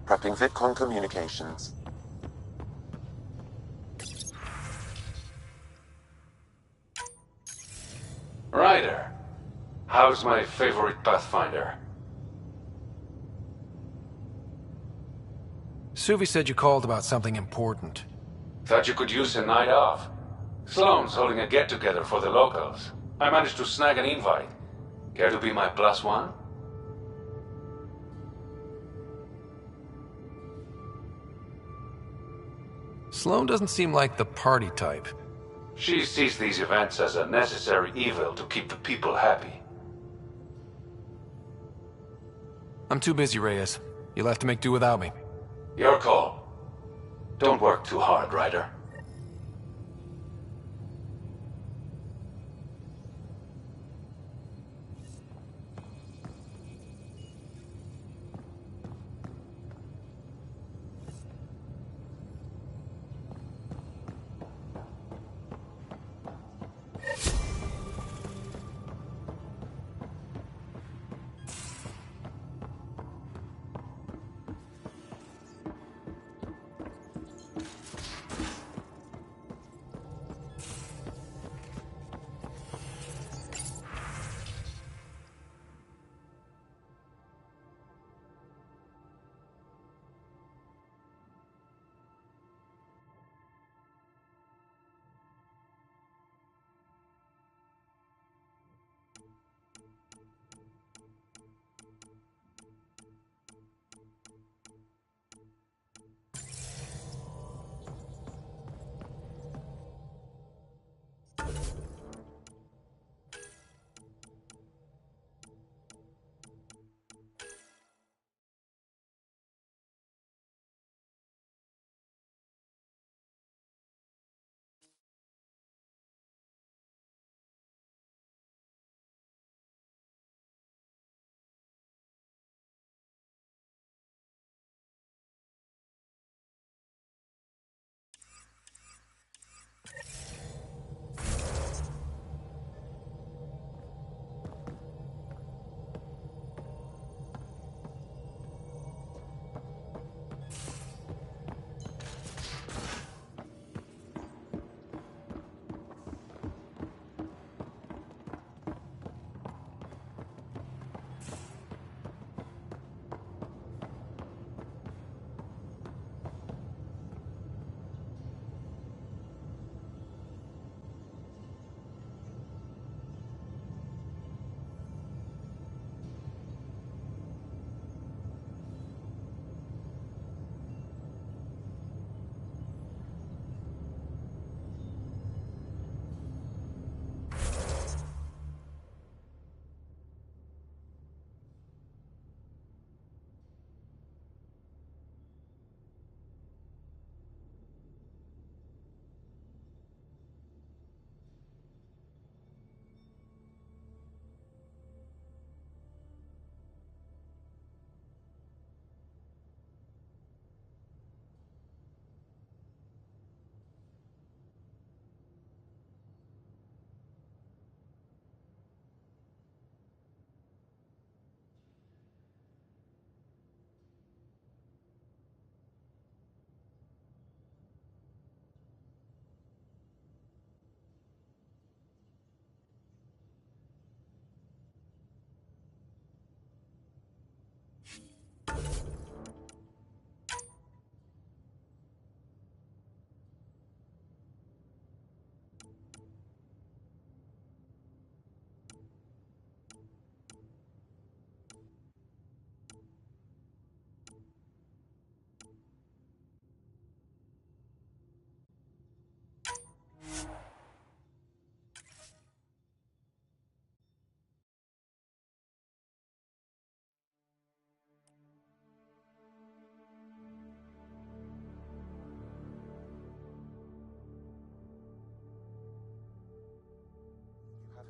Prepping VidCon communications. Ryder, how's my favorite Pathfinder? Suvi said you called about something important. Thought you could use a night off. Sloane's holding a get-together for the locals. I managed to snag an invite. Care to be my +1? Sloane doesn't seem like the party type. She sees these events as a necessary evil to keep the people happy. I'm too busy, Reyes. You'll have to make do without me. Your call. Don't work too hard, Ryder.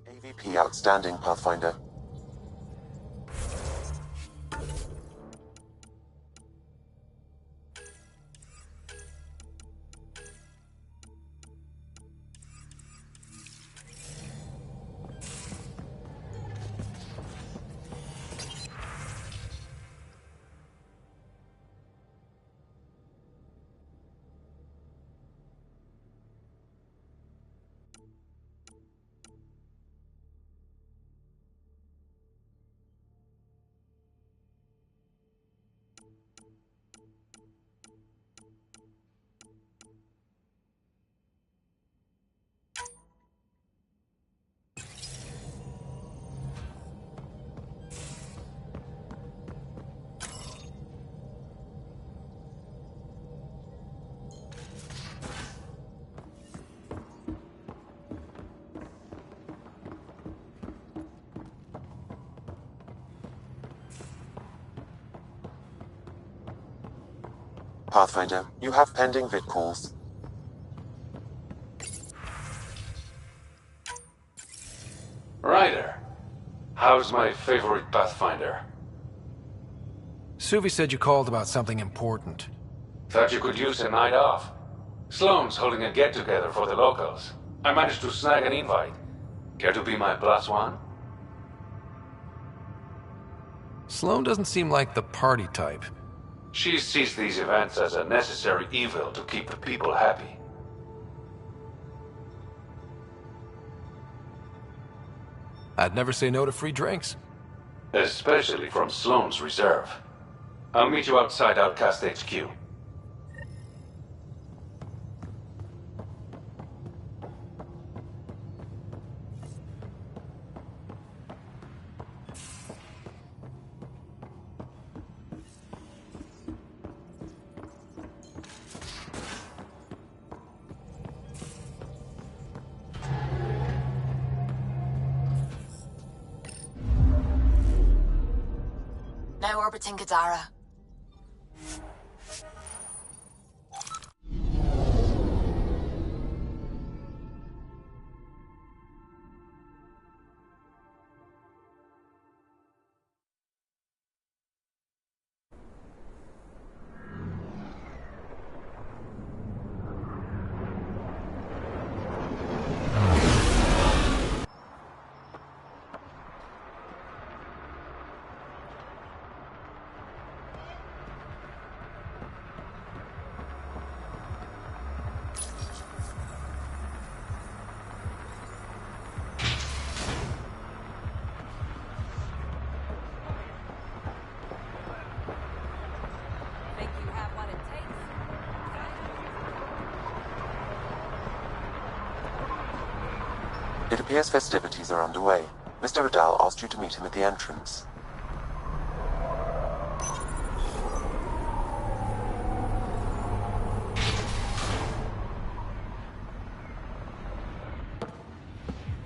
AVP outstanding, Pathfinder. Pathfinder, you have pending vid calls. Ryder, how's my favorite Pathfinder? Suvi said you called about something important. Thought you could use a night off. Sloane's holding a get-together for the locals. I managed to snag an invite. Care to be my +1? Sloane doesn't seem like the party type. She sees these events as a necessary evil to keep the people happy. I'd never say no to free drinks. Especially from Sloane's reserve. I'll meet you outside Outcast HQ. Now orbiting Kadara. It appears festivities are underway. Mr. Vidal asked you to meet him at the entrance.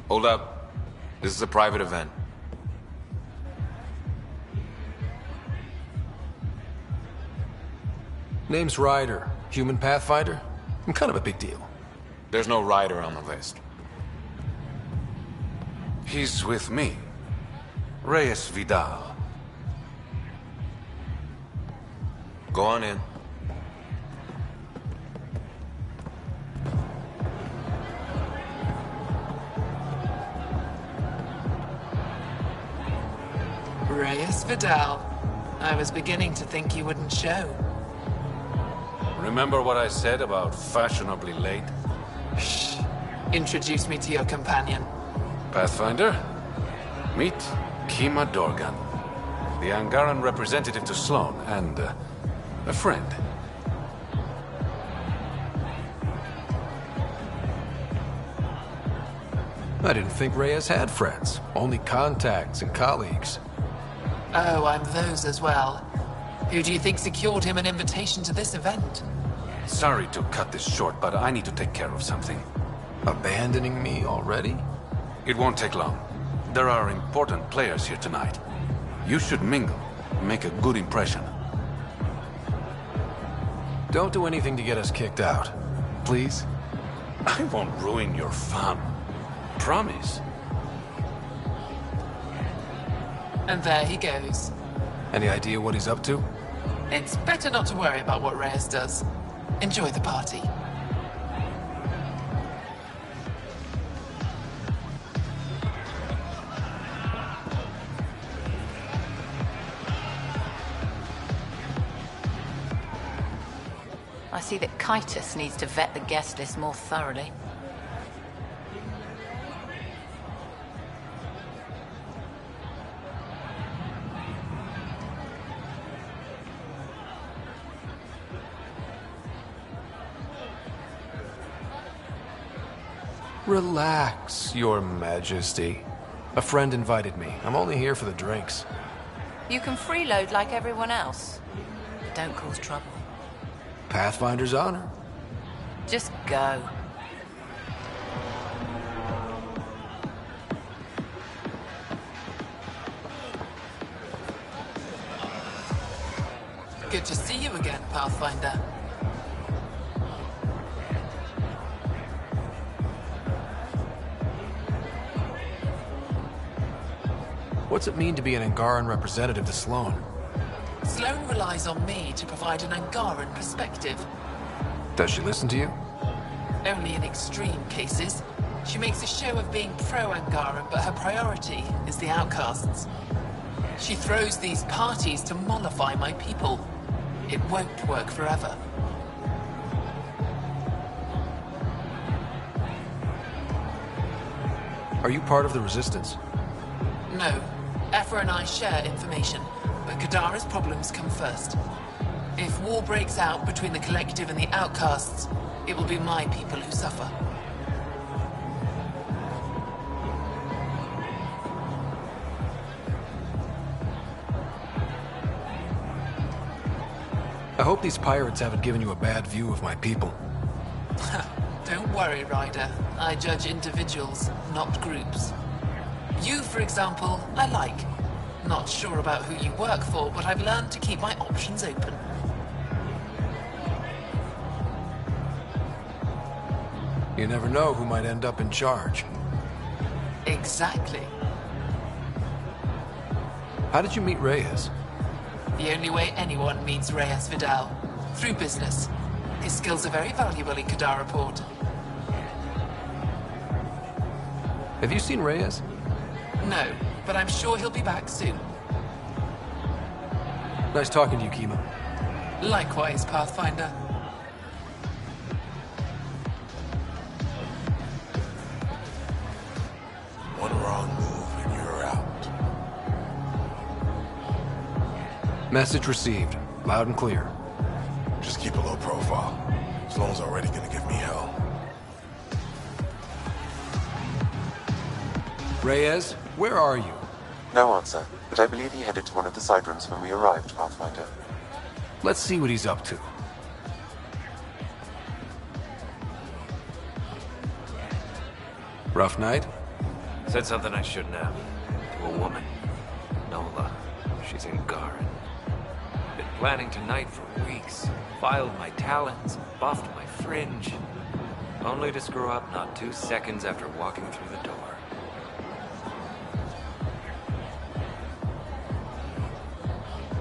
Hold up. This is a private event. Name's Ryder. Human Pathfinder? I'm kind of a big deal. There's no rider on the list. He's with me. Reyes Vidal. Go on in. Reyes Vidal. I was beginning to think you wouldn't show. Remember what I said about fashionably late? Shh. Introduce me to your companion. Pathfinder, meet Kima Dorgan, the Angaran representative to Sloane, and a friend. I didn't think Reyes had friends. Only contacts and colleagues. Oh, I'm those as well. Who do you think secured him an invitation to this event? Sorry to cut this short, but I need to take care of something. Abandoning me already? It won't take long. There are important players here tonight. You should mingle, make a good impression. Don't do anything to get us kicked out. Please? I won't ruin your fun. Promise. And there he goes. Any idea what he's up to? It's better not to worry about what Reyes does. Enjoy the party. I see that Kitus needs to vet the guest list more thoroughly. Relax, Your Majesty. A friend invited me. I'm only here for the drinks. You can freeload like everyone else. But don't cause trouble. Pathfinder's honor. Just go. Good to see you again, Pathfinder. What's it mean to be an Angaran representative to Sloan? Sloan relies on me to provide an Angaran perspective. Does she listen to you? Only in extreme cases. She makes a show of being pro-Angaran, but her priority is the outcasts. She throws these parties to mollify my people. It won't work forever. Are you part of the Resistance? No. Aphra and I share information, but Kadara's problems come first. If war breaks out between the Collective and the outcasts, it will be my people who suffer. I hope these pirates haven't given you a bad view of my people. Don't worry, Ryder. I judge individuals, not groups. You, for example, I like. Not sure about who you work for, but I've learned to keep my options open. You never know who might end up in charge. Exactly. How did you meet Reyes? The only way anyone meets Reyes Vidal. Through business. His skills are very valuable in Kadara Port. Have you seen Reyes? No, but I'm sure he'll be back soon. Nice talking to you, Kima. Likewise, Pathfinder. One wrong move and you're out. Message received. Loud and clear. Just keep a low profile. Sloan's already gonna give me hell. Reyes, where are you? No answer, but I believe he headed to one of the side rooms when we arrived, Pathfinder. Let's see what he's up to. Rough night? Said something I shouldn't have. To a woman. Nola. She's Angaran. Been planning tonight for weeks. Filed my talents, buffed my fringe. Only to screw up not 2 seconds after walking through the door.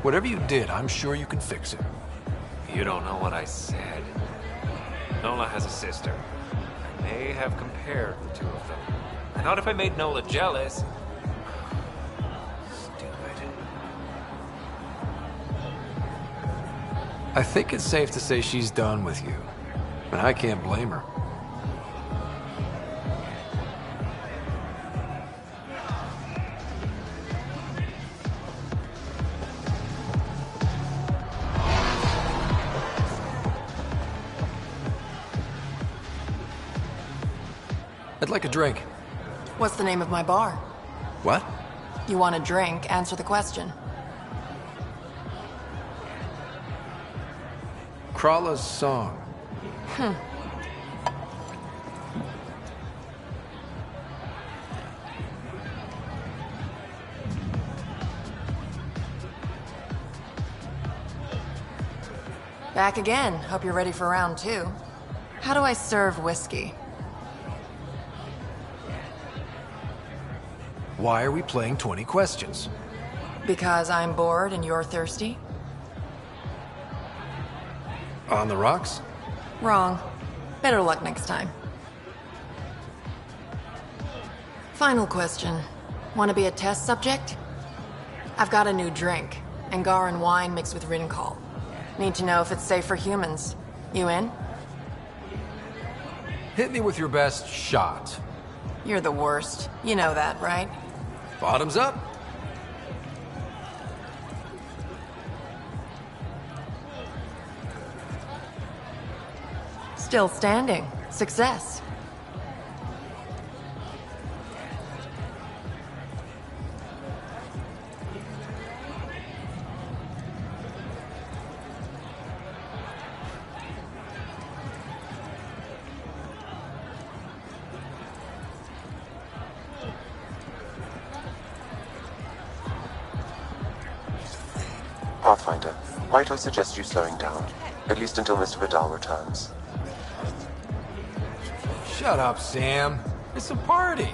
Whatever you did, I'm sure you can fix it. You don't know what I said. Nola has a sister. I may have compared the two of them. I thought if I made Nola jealous... Stupid. I think it's safe to say she's done with you. And I can't blame her. I'd like a drink. What's the name of my bar? What? You want a drink? Answer the question. Krala's song. Back again. Hope you're ready for round 2. How do I serve whiskey? Why are we playing 20 questions? Because I'm bored and you're thirsty? On the rocks? Wrong. Better luck next time. Final question. Want to be a test subject? I've got a new drink. Angaran wine mixed with Rincol. Need to know if it's safe for humans. You in? Hit me with your best shot. You're the worst. You know that, right? Bottoms up. Still standing. Success. Pathfinder, might I suggest you slowing down? At least until Mr. Vidal returns. Shut up, Sam. It's a party.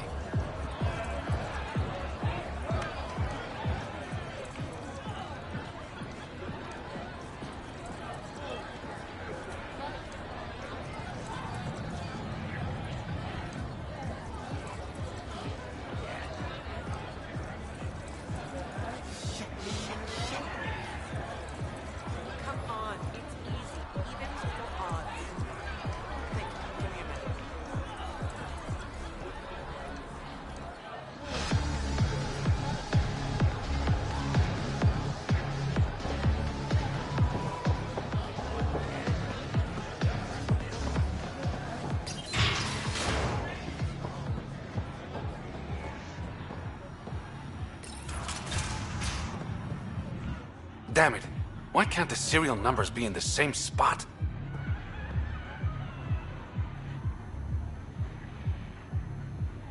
Damn it. Why can't the serial numbers be in the same spot?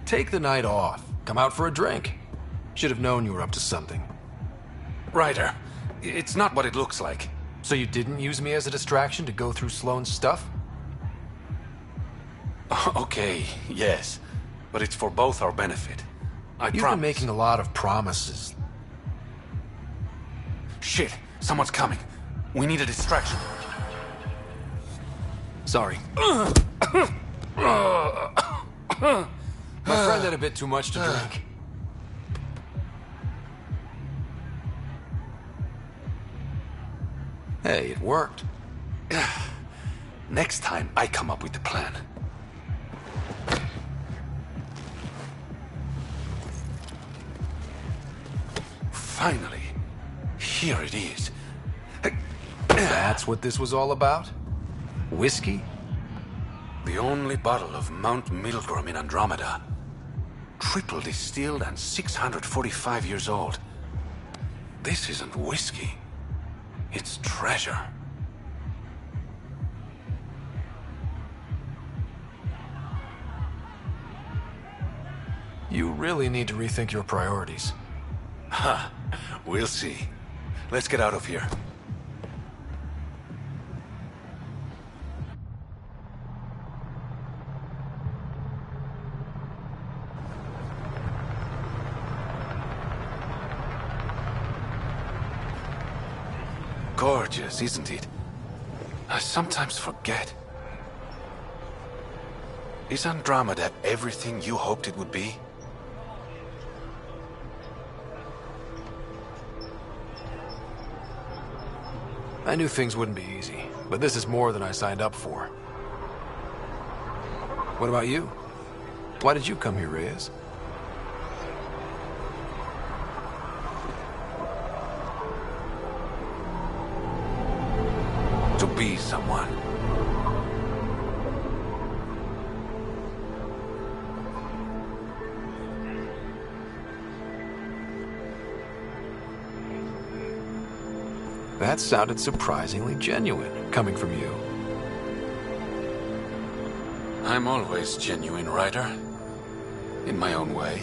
Take the night off. Come out for a drink. Should have known you were up to something. Ryder, it's not what it looks like. So you didn't use me as a distraction to go through Sloane's stuff? Okay, yes. But it's for both our benefit. You've been making a lot of promises. Shit, someone's coming. We need a distraction. Sorry. My friend had a bit too much to drink. Hey, it worked. Next time, I come up with the plan. Finally. Here it is. That's what this was all about? Whiskey? The only bottle of Mount Milgram in Andromeda. Triple distilled and 645 years old. This isn't whiskey. It's treasure. You really need to rethink your priorities. Huh. We'll see. Let's get out of here. Gorgeous, isn't it? I sometimes forget. Is Andromeda everything you hoped it would be? I knew things wouldn't be easy, but this is more than I signed up for. What about you? Why did you come here, Reyes? To be someone. That sounded surprisingly genuine, coming from you. I'm always genuine, Ryder. In my own way.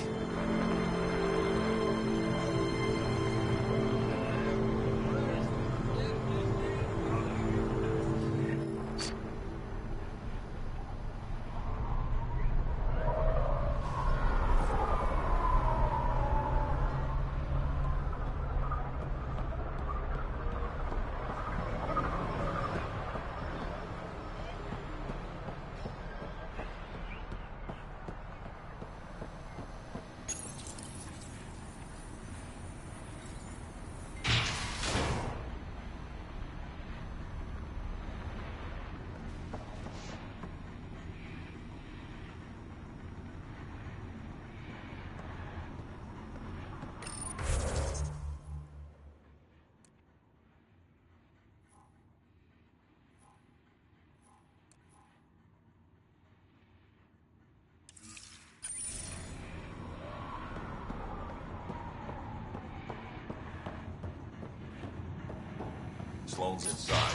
Sloane's inside.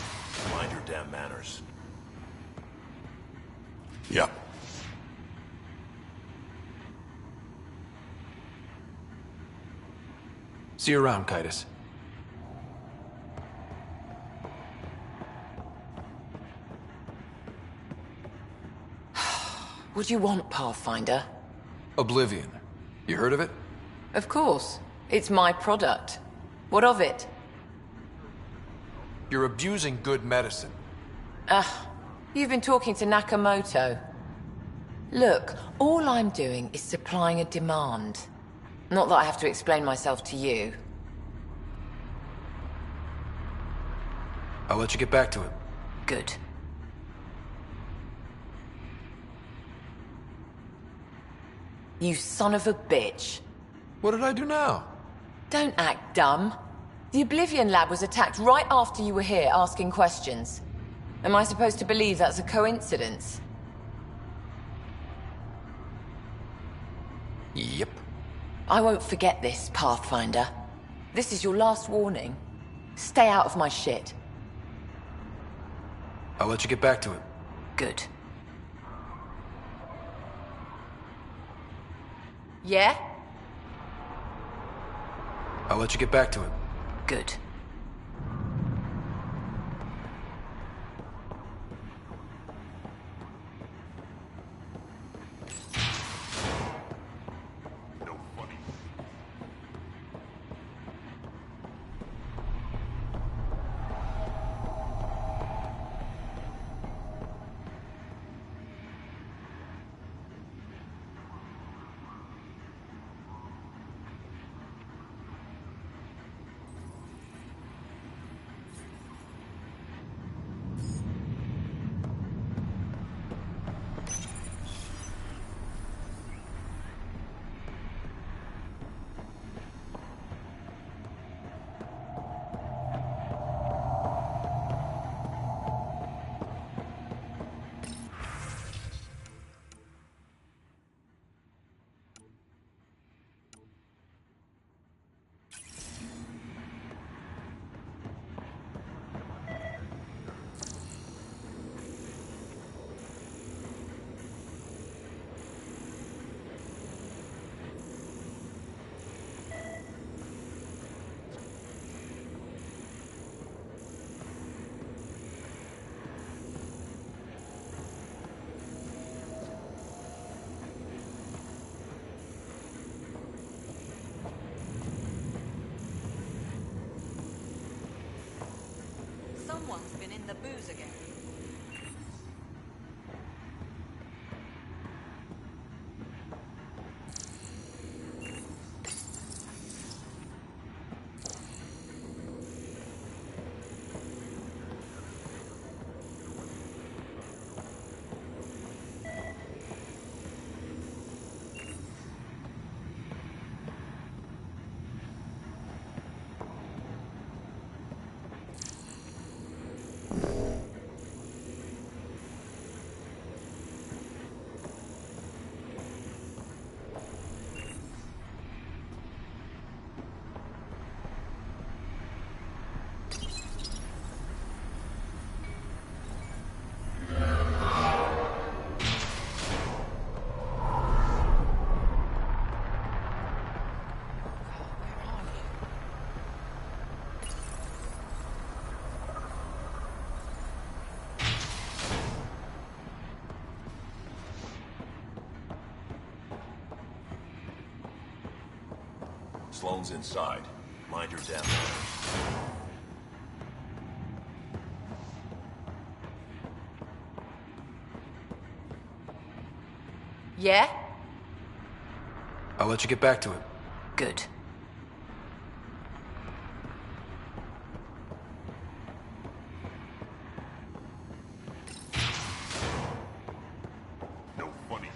Mind your damn manners. Yep. See you around, Kitus. What do you want, Pathfinder? Oblivion. You heard of it? Of course. It's my product. What of it? You're abusing good medicine. You've been talking to Nakamoto. Look, all I'm doing is supplying a demand. Not that I have to explain myself to you. I'll let you get back to it. Good. You son of a bitch. What did I do now? Don't act dumb. The Oblivion lab was attacked right after you were here asking questions. Am I supposed to believe that's a coincidence? Yep. I won't forget this, Pathfinder. This is your last warning. Stay out of my shit. I'll let you get back to it. Good. Yeah? I'll let you get back to it. Good. Someone's been in the booze again. Sloane's inside. Mind your damn manners. Yeah? I'll let you get back to it. Good. No funny.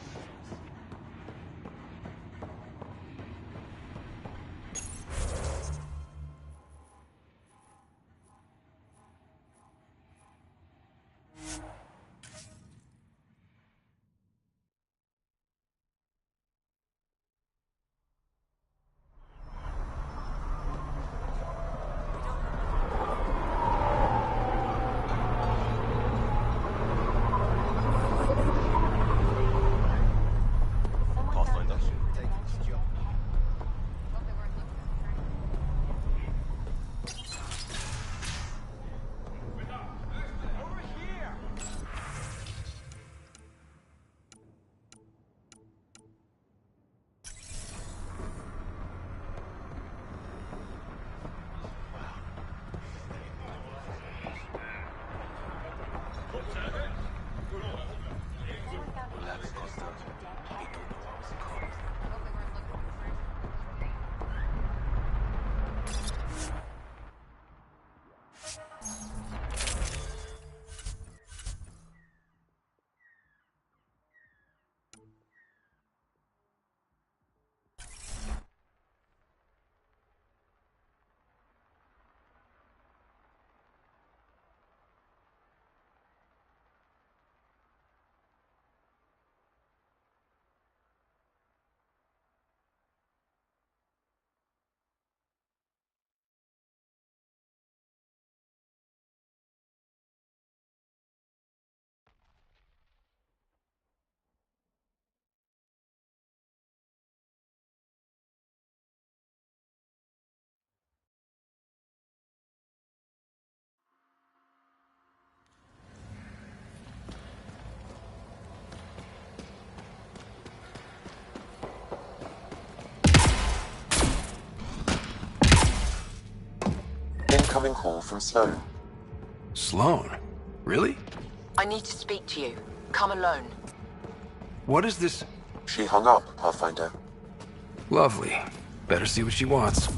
Incoming call from Sloan. Sloan? Really? I need to speak to you. Come alone. What is this? She hung up, Pathfinder. Lovely. Better see what she wants.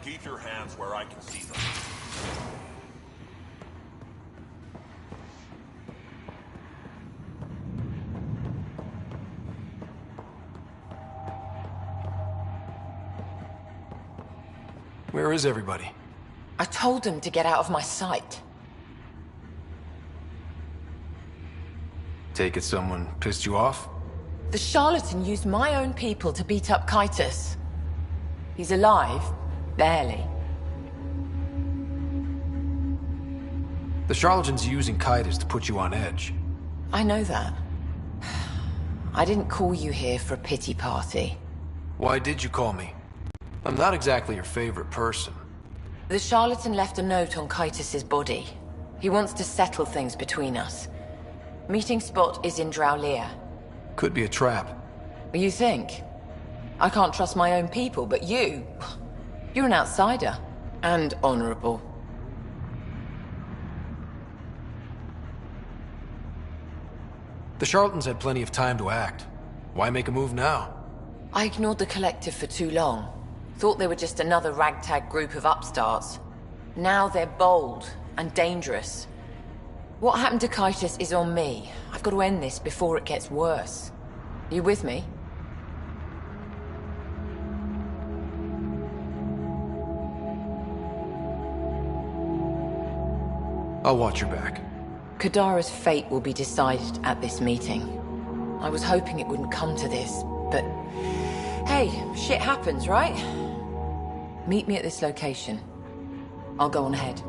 Keep your hands where I can see them. Where is everybody? I told them to get out of my sight. Take it someone pissed you off? The charlatan used my own people to beat up Kitus. He's alive, barely. The charlatan's using Kitus to put you on edge. I know that. I didn't call you here for a pity party. Why did you call me? I'm not exactly your favorite person. The charlatan left a note on Kitus's body. He wants to settle things between us. Meeting spot is in Drowlear. Could be a trap. You think? I can't trust my own people, but you... You're an outsider. And honorable. The charlatans had plenty of time to act. Why make a move now? I ignored the collective for too long. Thought they were just another ragtag group of upstarts. Now they're bold and dangerous. What happened to Kitus is on me. I've got to end this before it gets worse. You with me? I'll watch your back. Kadara's fate will be decided at this meeting. I was hoping it wouldn't come to this, but... Hey, shit happens, right? Meet me at this location. I'll go on ahead.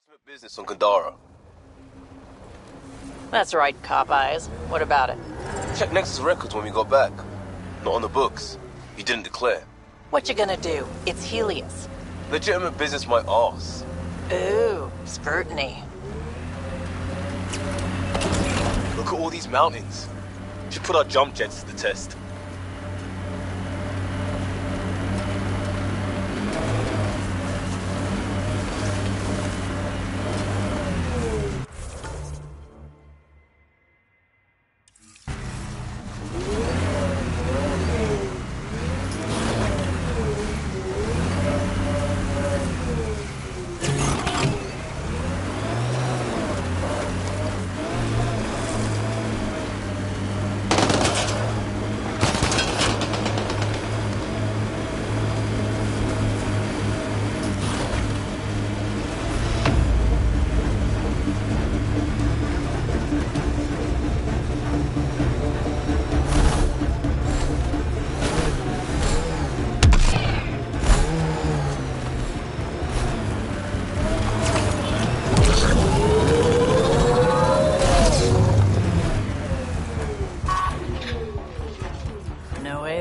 Legitimate business on Kadara. That's right, Cop Eyes. What about it? Check Nexus records when we got back. Not on the books. He didn't declare. What you gonna do? It's Helios. Legitimate business my arse. Ooh, scrutiny. Look at all these mountains. Should put our jump jets to the test.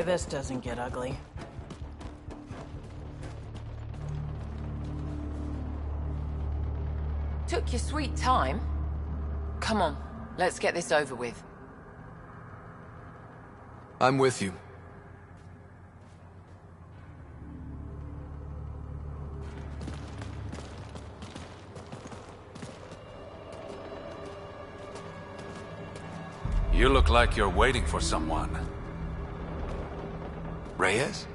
This doesn't get ugly. Took your sweet time. Come on, let's get this over with. I'm with you. You look like you're waiting for someone. Reyes?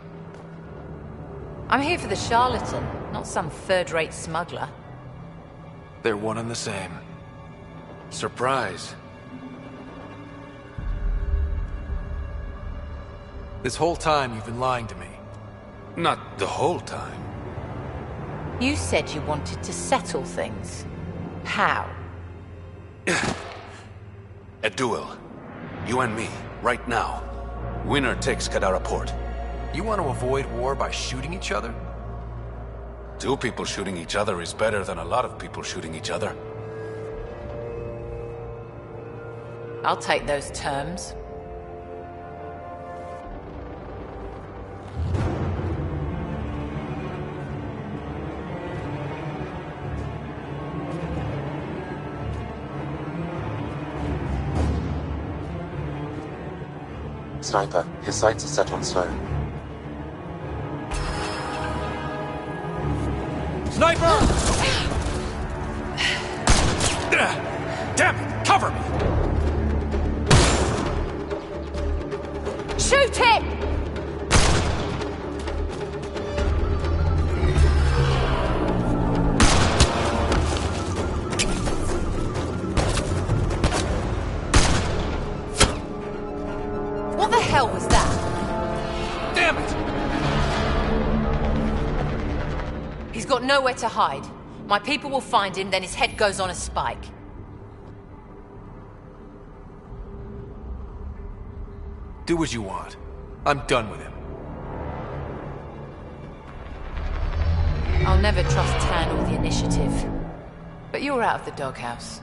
I'm here for the charlatan, not some third-rate smuggler. They're one and the same. Surprise. This whole time you've been lying to me. Not the whole time. You said you wanted to settle things. How? A duel. You and me, right now. Winner takes Kadara Port. You want to avoid war by shooting each other? Two people shooting each other is better than a lot of people shooting each other. I'll take those terms. Sniper, his sights are set on Sloan. Sniper! Damn it! Cover me! Shoot it! What the hell was that? Damn it! He's got nowhere to hide. My people will find him, then his head goes on a spike. Do as you want. I'm done with him. I'll never trust Tan or the Initiative. But you're out of the doghouse.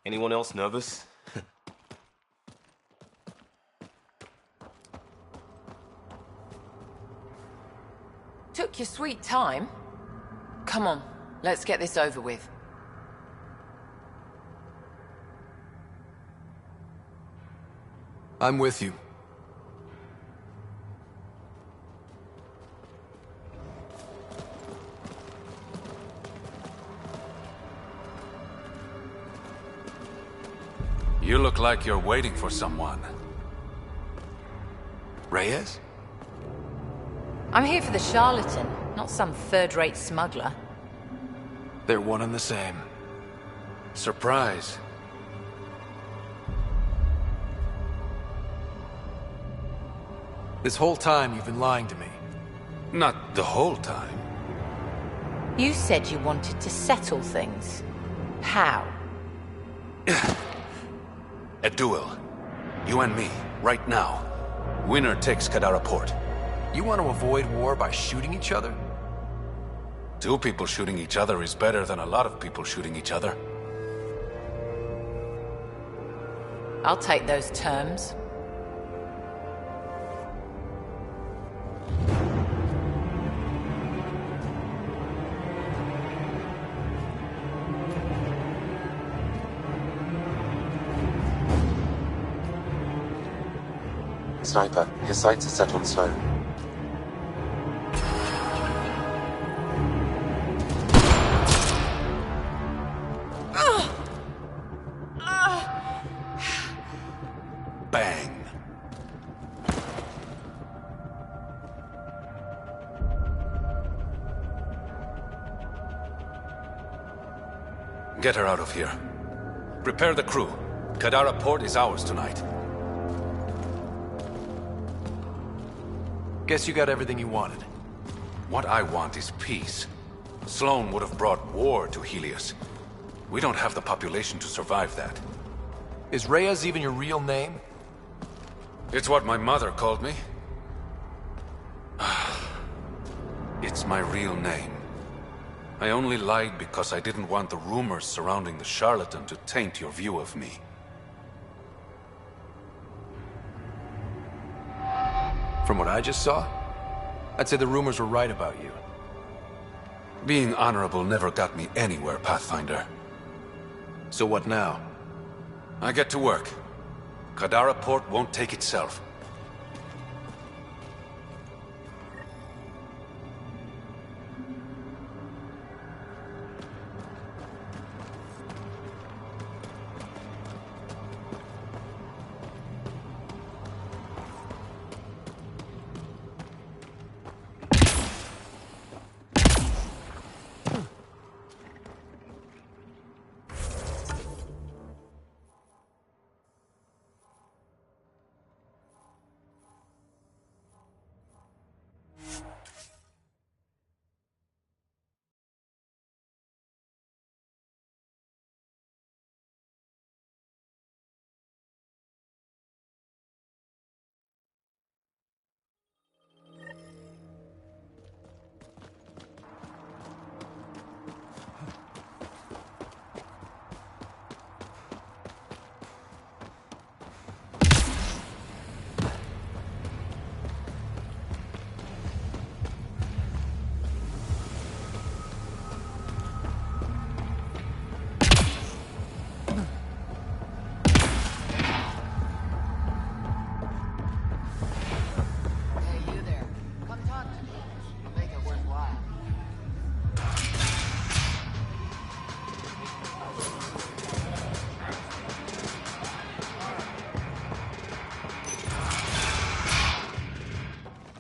Anyone else nervous? Took your sweet time. Come on, let's get this over with. I'm with you. You look like you're waiting for someone. Reyes? I'm here for the charlatan, not some third-rate smuggler. They're one and the same. Surprise. This whole time you've been lying to me. Not the whole time. You said you wanted to settle things. How? A duel. You and me, right now. Winner takes Kadara Port. You want to avoid war by shooting each other? Two people shooting each other is better than a lot of people shooting each other. I'll take those terms. Sniper, his sights are set on Sloan. Bang. Get her out of here. Prepare the crew. Kadara Port is ours tonight. Guess you got everything you wanted. What I want is peace. Sloan would have brought war to Helios. We don't have the population to survive that. Is Reyes even your real name? It's what my mother called me. It's my real name. I only lied because I didn't want the rumors surrounding the charlatan to taint your view of me. From what I just saw, I'd say the rumors were right about you. Being honorable never got me anywhere, Pathfinder. So what now? I get to work. Kadara Port won't take itself.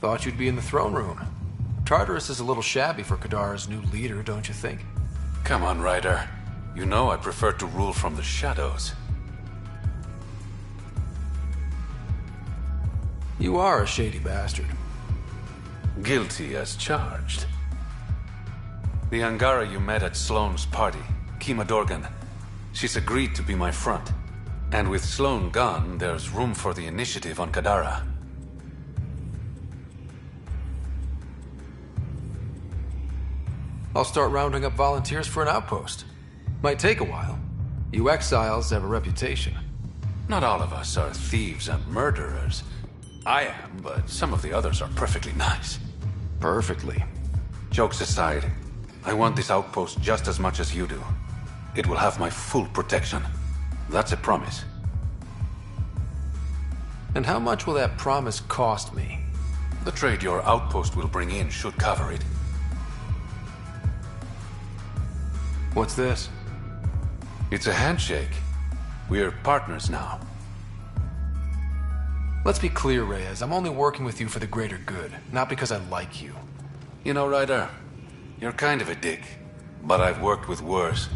Thought you'd be in the throne room. Tartarus is a little shabby for Kadara's new leader, don't you think? Come on, Ryder. You know I prefer to rule from the shadows. You are a shady bastard. Guilty as charged. The Angara you met at Sloane's party, Kima Dorgan, she's agreed to be my front. And with Sloane gone, there's room for the initiative on Kadara. I'll start rounding up volunteers for an outpost. Might take a while, You exiles have a reputation. Not all of us are thieves and murderers. I am, but some of the others are perfectly nice. Perfectly. Jokes aside, I want this outpost just as much as you do. It will have my full protection. That's a promise. And how much will that promise cost me? The trade your outpost will bring in should cover it. What's this? It's a handshake. We're partners now. Let's be clear, Reyes. I'm only working with you for the greater good, not because I like you. You know, Ryder, you're kind of a dick, but I've worked with worse.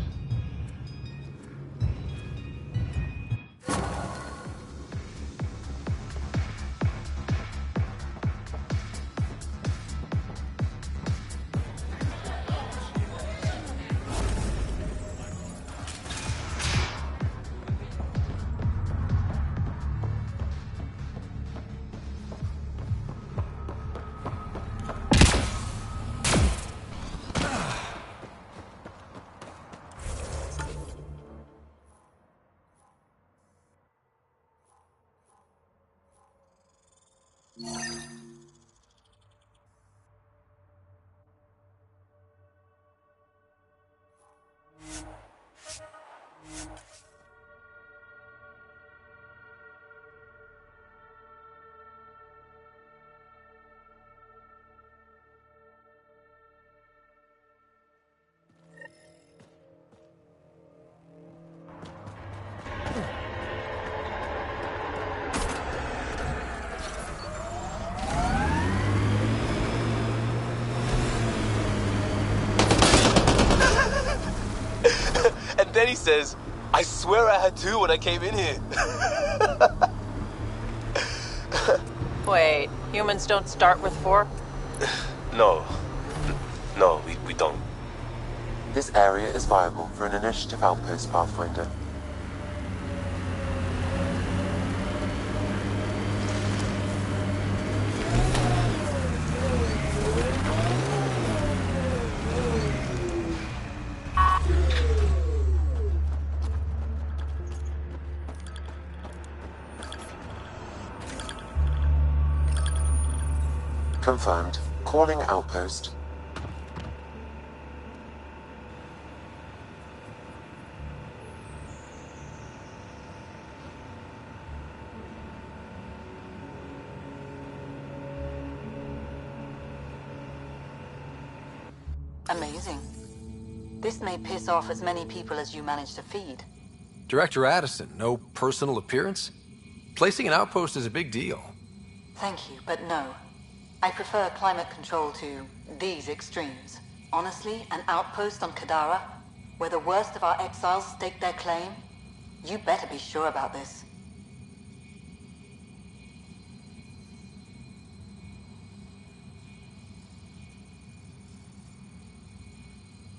And then he says, I swear I had two when I came in here. Wait, humans don't start with 4? No. No, we don't. This area is viable for an initiative outpost, Pathfinder. Confirmed. Calling outpost. Amazing. This may piss off as many people as you manage to feed. Director Addison, no personal appearance? Placing an outpost is a big deal. Thank you, but no. I prefer climate control to these extremes. Honestly, an outpost on Kadara, where the worst of our exiles stake their claim, you better be sure about this.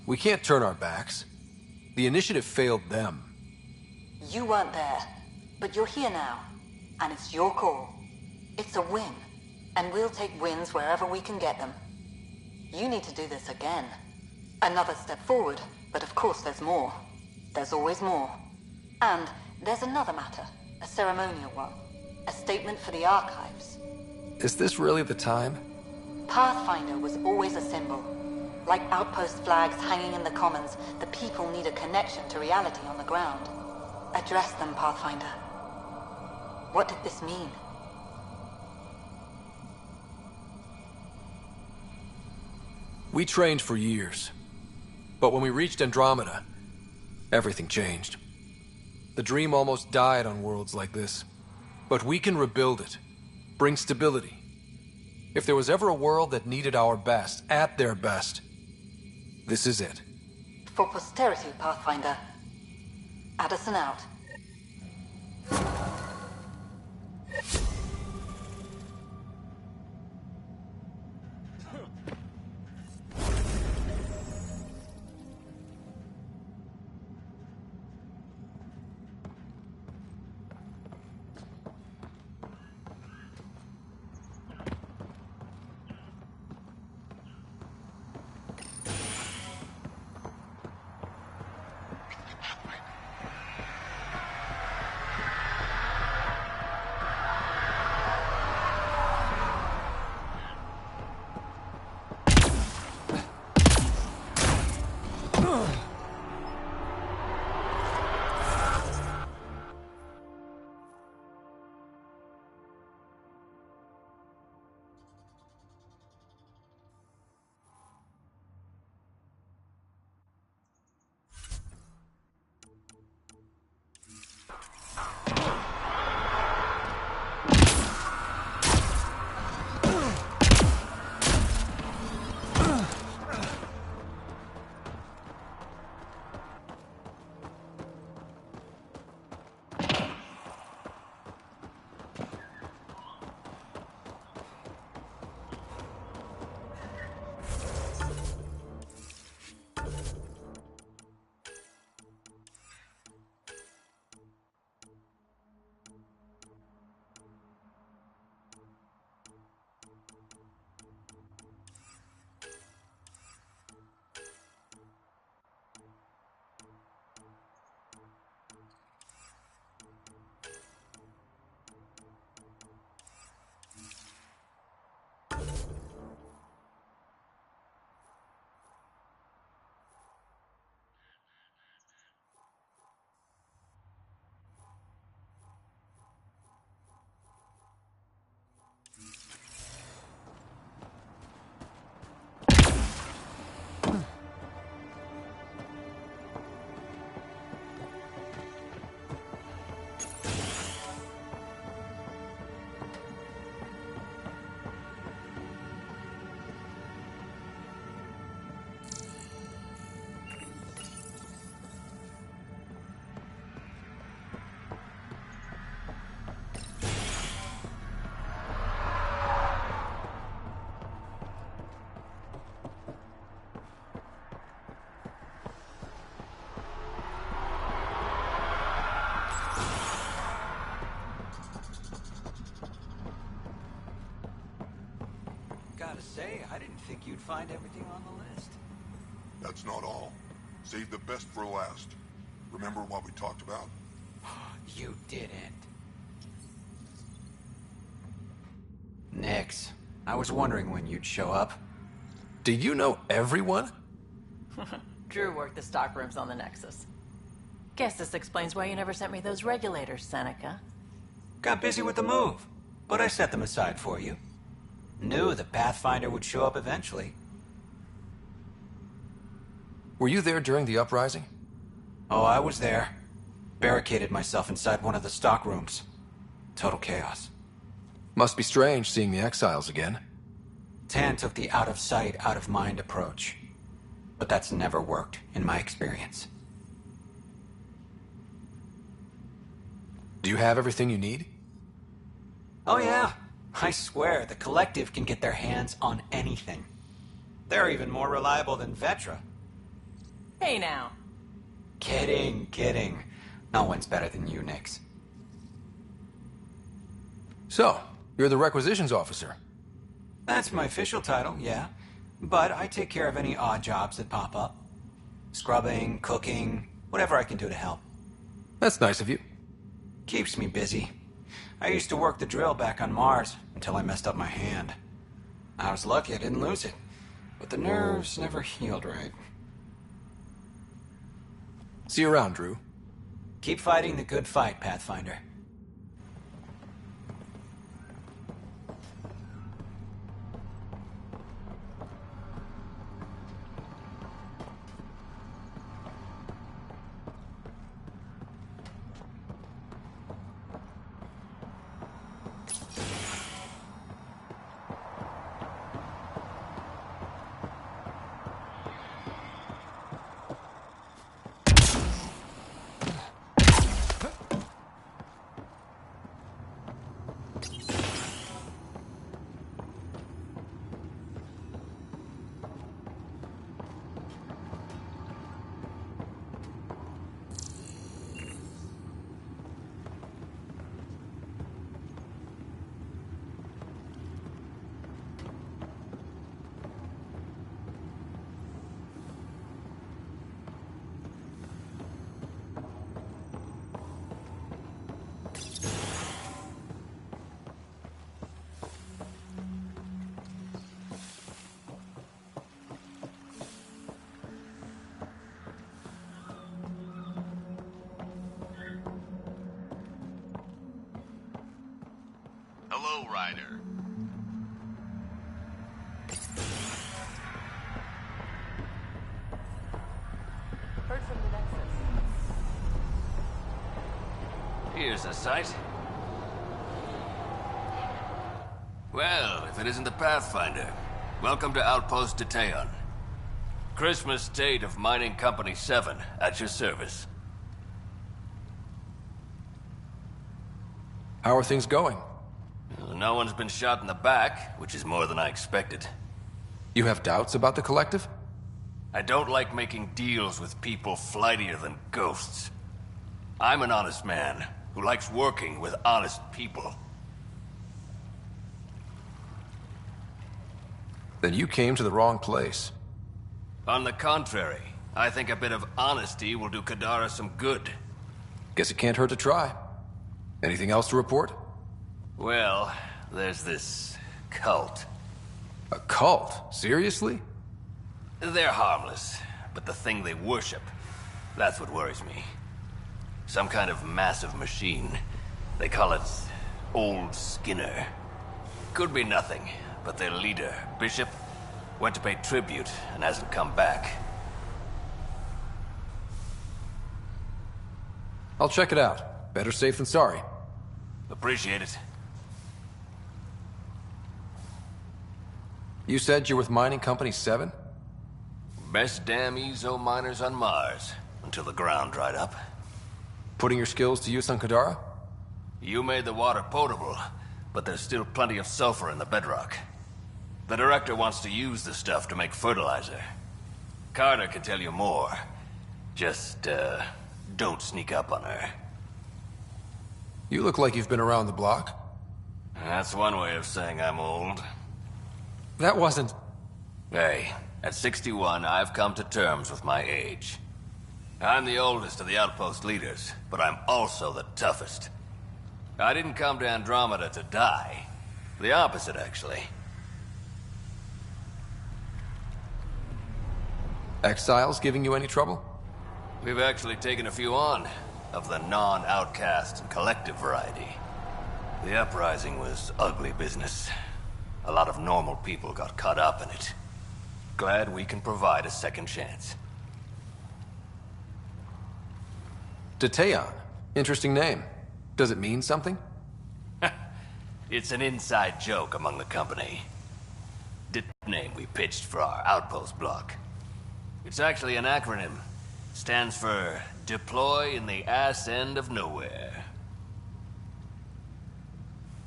We can't turn our backs. The initiative failed them. You weren't there, but you're here now, and it's your call. It's a win, and we'll take wins wherever we can get them. You need to do this again. Another step forward, but of course there's more. There's always more. And there's another matter, a ceremonial one. A statement for the archives. Is this really the time? Pathfinder was always a symbol. Like outpost flags hanging in the commons, the people need a connection to reality on the ground. Address them, Pathfinder. What did this mean? We trained for years. But when we reached Andromeda, everything changed. The dream almost died on worlds like this. But we can rebuild it. Bring stability. If there was ever a world that needed our best, at their best, this is it. For posterity, Pathfinder. Addison out. say, I didn't think you'd find everything on the list. That's not all. Save the best for last. Remember what we talked about? You didn't. Nix, I was wondering when you'd show up. Do you know everyone? Drew worked the stockrooms on the Nexus. Guess this explains why you never sent me those regulators, Seneca. Got busy with the move, but I set them aside for you. Knew the Pathfinder would show up eventually. Were you there during the uprising? Oh, I was there. Barricaded myself inside one of the stockrooms. Total chaos. Must be strange seeing the exiles again. Tan took the out-of-sight, out-of-mind approach. But that's never worked, in my experience. Do you have everything you need? Oh yeah. I swear, the Collective can get their hands on anything. They're even more reliable than Vetra. Hey now. Kidding, kidding. No one's better than you, Nix. So, you're the requisitions officer. That's my official title, yeah. But I take care of any odd jobs that pop up. Scrubbing, cooking, whatever I can do to help. That's nice of you. Keeps me busy. I used to work the drill back on Mars until I messed up my hand. I was lucky I didn't lose it, but the nerves never healed right. See you around, Drew. Keep fighting the good fight, Pathfinder. Hello, Ryder. Heard from the Nexus. Here's a sight. Well, if it isn't the Pathfinder, welcome to Outpost Detaeon. Christmas State of Mining Company 7, at your service. How are things going? No one's been shot in the back, which is more than I expected. You have doubts about the Collective? I don't like making deals with people flightier than ghosts. I'm an honest man who likes working with honest people. Then you came to the wrong place. On the contrary, I think a bit of honesty will do Kadara some good. Guess it can't hurt to try. Anything else to report? Well, there's this cult. A cult? Seriously? They're harmless, but the thing they worship, that's what worries me. Some kind of massive machine. They call it Old Skinner. Could be nothing, but their leader, Bishop, went to pay tribute and hasn't come back. I'll check it out. Better safe than sorry. Appreciate it. You said you're with Mining Company 7? Best damn Ezo miners on Mars, until the ground dried up. Putting your skills to use on Kadara? You made the water potable, but there's still plenty of sulfur in the bedrock. The director wants to use the stuff to make fertilizer. Carter can tell you more. Just, don't sneak up on her. You look like you've been around the block. That's one way of saying I'm old. That wasn't... Hey, at 61, I've come to terms with my age. I'm the oldest of the outpost leaders, but I'm also the toughest. I didn't come to Andromeda to die. The opposite, actually. Exiles giving you any trouble? We've actually taken a few on, of the non-outcast and collective variety. The uprising was ugly business. A lot of normal people got caught up in it. Glad we can provide a second chance. Teteon. Interesting name. Does it mean something? It's an inside joke among the company. The name we pitched for our outpost block. It's actually an acronym. Stands for Deploy in the Ass End of Nowhere.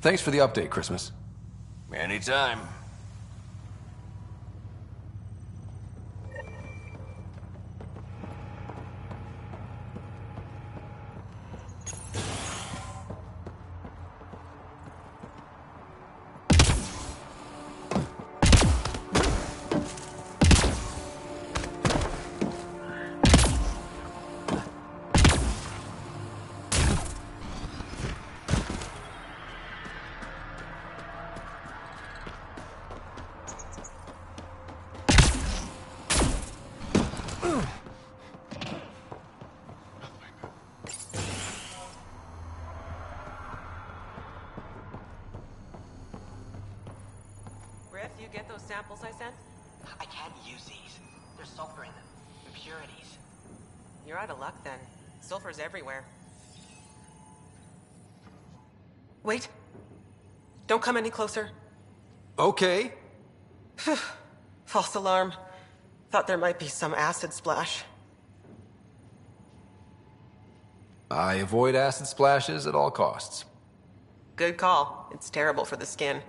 Thanks for the update, Christmas. Anytime. You get those samples I sent? I can't use these. There's sulfur in them. Impurities. You're out of luck then. Sulfur's everywhere. Wait. Don't come any closer. Okay. False alarm. Thought there might be some acid splash. I avoid acid splashes at all costs. Good call. It's terrible for the skin.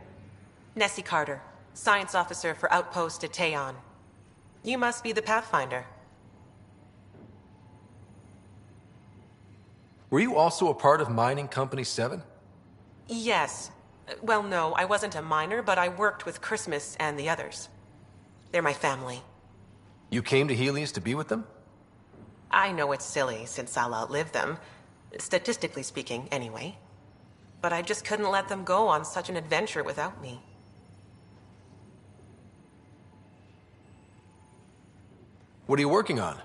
Nessie Carter, Science Officer for Outpost Teteon. You must be the Pathfinder. Were you also a part of Mining Company 7? Yes. Well, no, I wasn't a miner, but I worked with Christmas and the others. They're my family. You came to Helios to be with them? I know it's silly, since I'll outlive them. Statistically speaking, anyway. But I just couldn't let them go on such an adventure without me. What are you working on?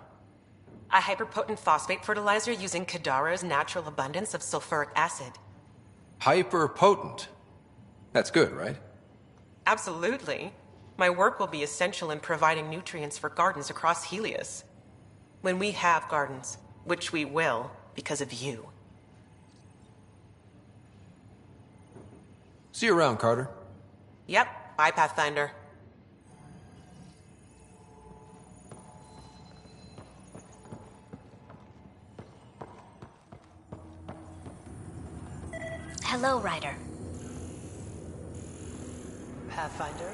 A hyperpotent phosphate fertilizer using Kadara's natural abundance of sulfuric acid. Hyper-potent. That's good, right? Absolutely. My work will be essential in providing nutrients for gardens across Helios. When we have gardens, which we will, because of you. See you around, Carter. Yep, bye, Pathfinder. Hello, Ryder. Pathfinder?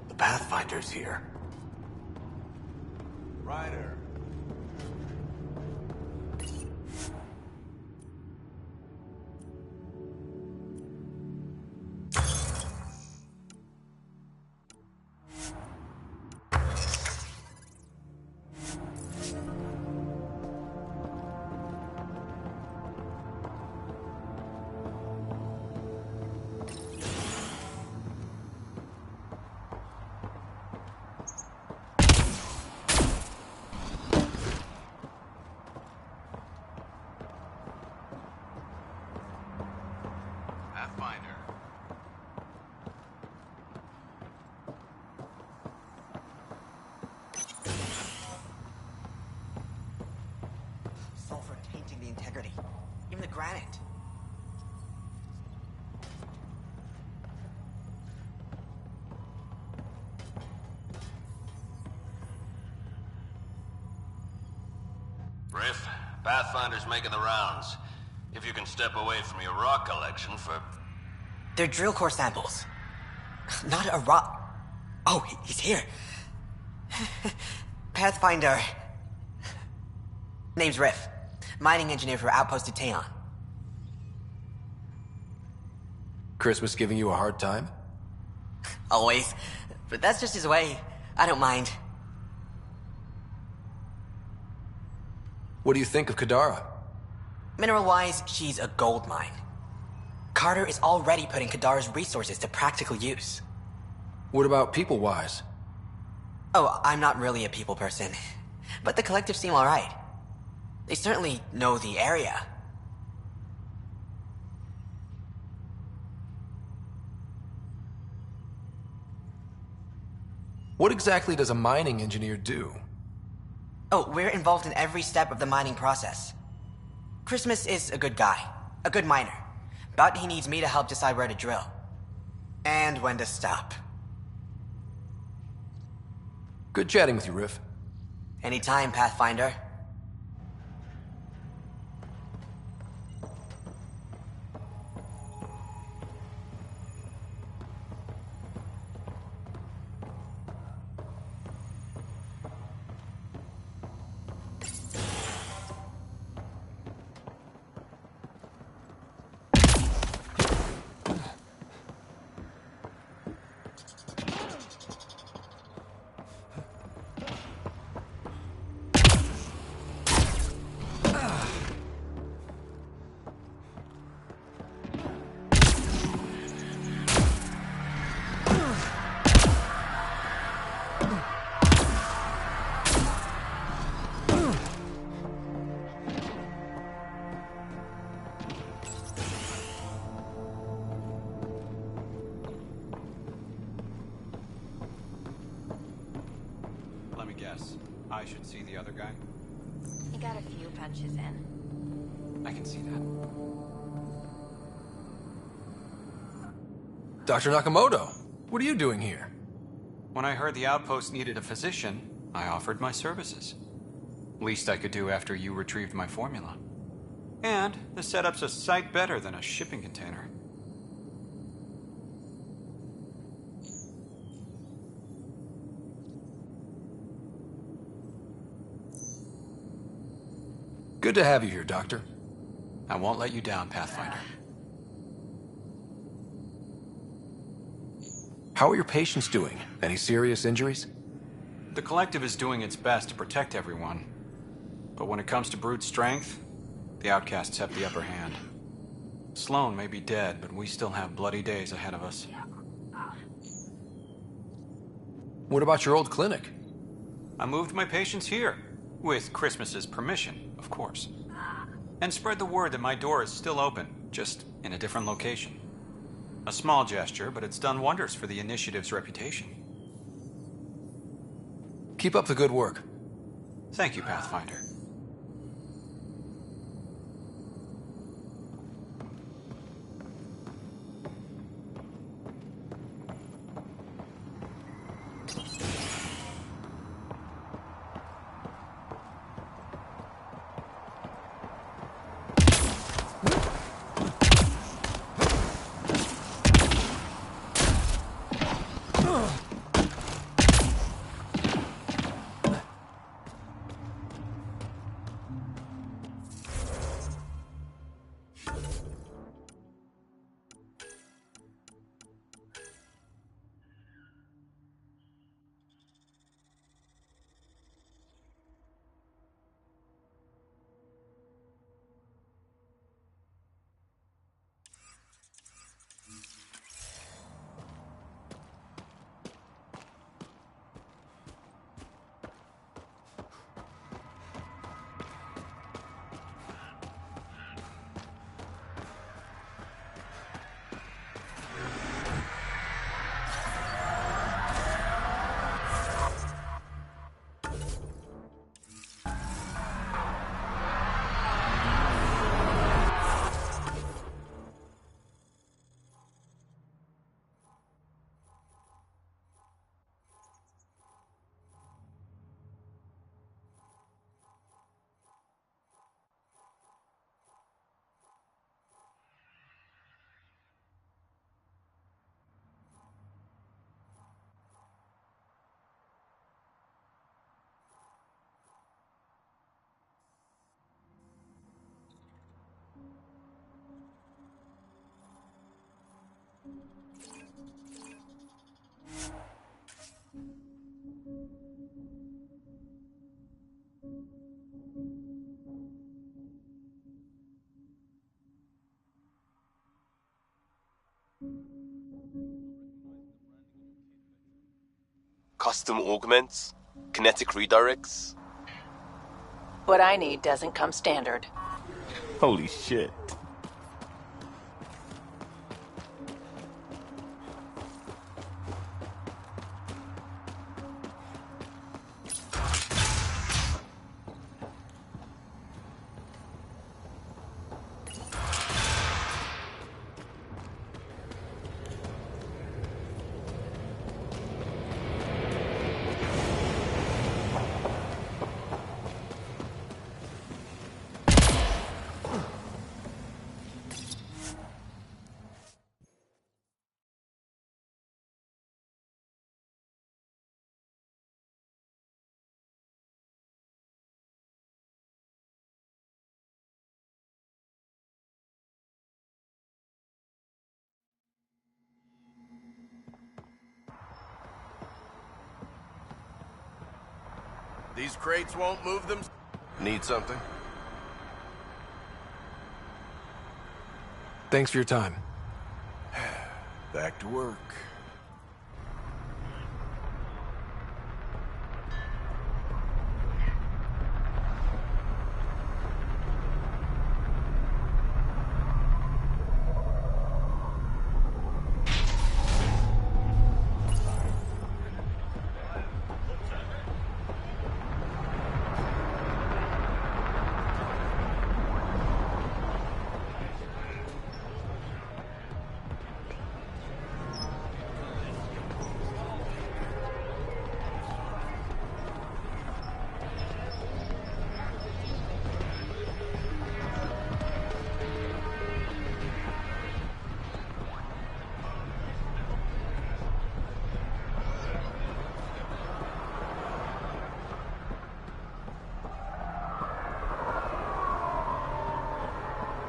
The Pathfinder's here. Ryder. Pathfinder. Sulfur tainting the integrity. Even the granite. Riff, Pathfinder's making the rounds. If you can step away from your rock collection for... They're drill core samples. Not a rock. Oh, he's here. Pathfinder. Name's Riff. Mining engineer for Outpost Teon. Christmas giving you a hard time? Always. But that's just his way. I don't mind. What do you think of Kadara? Mineral-wise, she's a gold mine. Carter is already putting Kadara's resources to practical use. What about people-wise? Oh, I'm not really a people person. But the collective seem alright. They certainly know the area. What exactly does a mining engineer do? Oh, we're involved in every step of the mining process. Christmas is a good guy, a good miner. But he needs me to help decide where to drill. And when to stop. Good chatting with you, Riff. Anytime, Pathfinder. Let me guess. I should see the other guy? He got a few punches in. I can see that. Dr. Nakamoto, what are you doing here? When I heard the outpost needed a physician, I offered my services. Least I could do after you retrieved my formula. And the setup's a sight better than a shipping container. Good to have you here, Doctor. I won't let you down, Pathfinder. How are your patients doing? Any serious injuries? The Collective is doing its best to protect everyone. But when it comes to brute strength, the outcasts have the upper hand. Sloan may be dead, but we still have bloody days ahead of us. What about your old clinic? I moved my patients here. With Christmas's permission, of course. And spread the word that my door is still open, just in a different location. A small gesture, but it's done wonders for the initiative's reputation. Keep up the good work. Thank you, Pathfinder. Custom augments? Kinetic redirects? What I need doesn't come standard. Holy shit. These crates won't move them. Need something? Thanks for your time. Back to work.